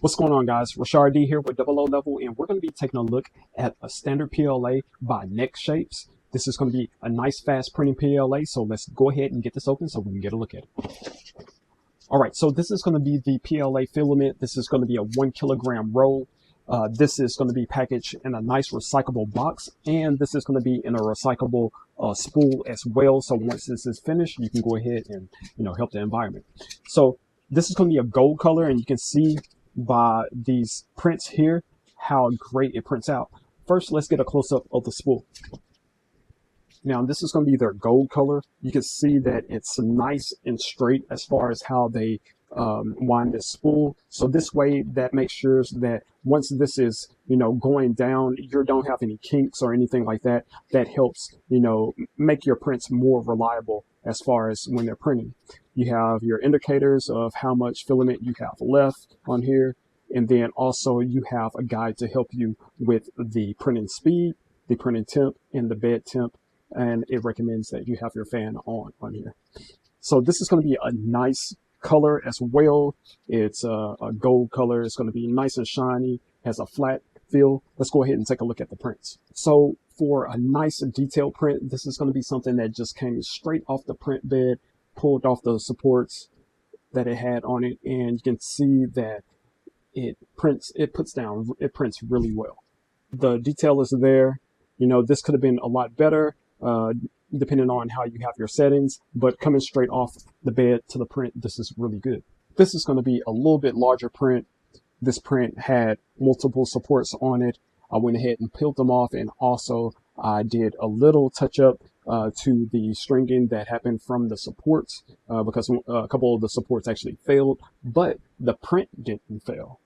What's going on, guys? Rashard D here with Double O Level, and we're going to be taking a look at a standard PLA by NextShapes. This is going to be a nice fast printing PLA, so let's go ahead and get this open so we can get a look at it. All right, so this is going to be the PLA filament. This is going to be a 1 kilogram roll. This is going to be packaged in a nice recyclable box, and this is going to be in a recyclable spool as well. So once this is finished, you can go ahead and help the environment. So this is going to be a gold color, and you can see by these prints here how great it prints out. First, let's get a close-up of the spool. Now, this is going to be their gold color. You can see that it's nice and straight as far as how they wind this spool. So this way, that makes sure that once this is going down, you don't have any kinks or anything like that. That helps make your prints more reliable as far as when they're printing. You have your indicators of how much filament you have left on here, and then also you have a guide to help you with the printing speed, the printing temp, and the bed temp, and it recommends that you have your fan on here. So this is going to be a nice color as well. It's a gold color. It's going to be nice and shiny, has a flat feel. Let's go ahead and take a look at the prints. So for a nice detailed print, this is going to be something that just came straight off the print bed, pulled off the supports that it had on it, and you can see that it prints really well. The detail is there. This could have been a lot better depending on how you have your settings, but coming straight off the bed to the print, this is really good. This is going to be a little bit larger print. This print had multiple supports on it. I went ahead and peeled them off, and also I did a little touch up to the stringing that happened from the supports because a couple of the supports actually failed, but the print didn't fail.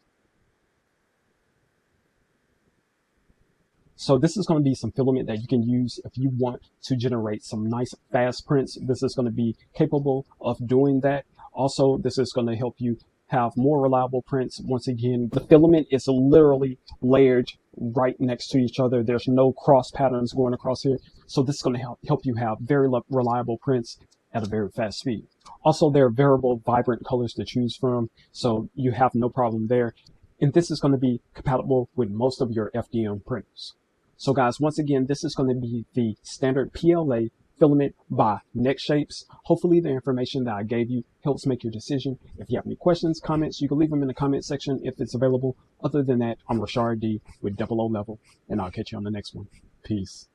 So this is going to be some filament that you can use if you want to generate some nice fast prints. This is going to be capable of doing that. Also, this is going to help you have more reliable prints. Once again, the filament is literally layered right next to each other. There's no cross patterns going across here. So this is going to help you have very reliable prints at a very fast speed. Also, there are variable vibrant colors to choose from, so you have no problem there. And this is going to be compatible with most of your FDM printers. So guys, once again, this is going to be the standard PLA filament by NextShapes. Hopefully the information that I gave you helps make your decision. If you have any questions, comments, you can leave them in the comment section if it's available. Other than that, I'm Rashard D with Double O Level, and I'll catch you on the next one. Peace.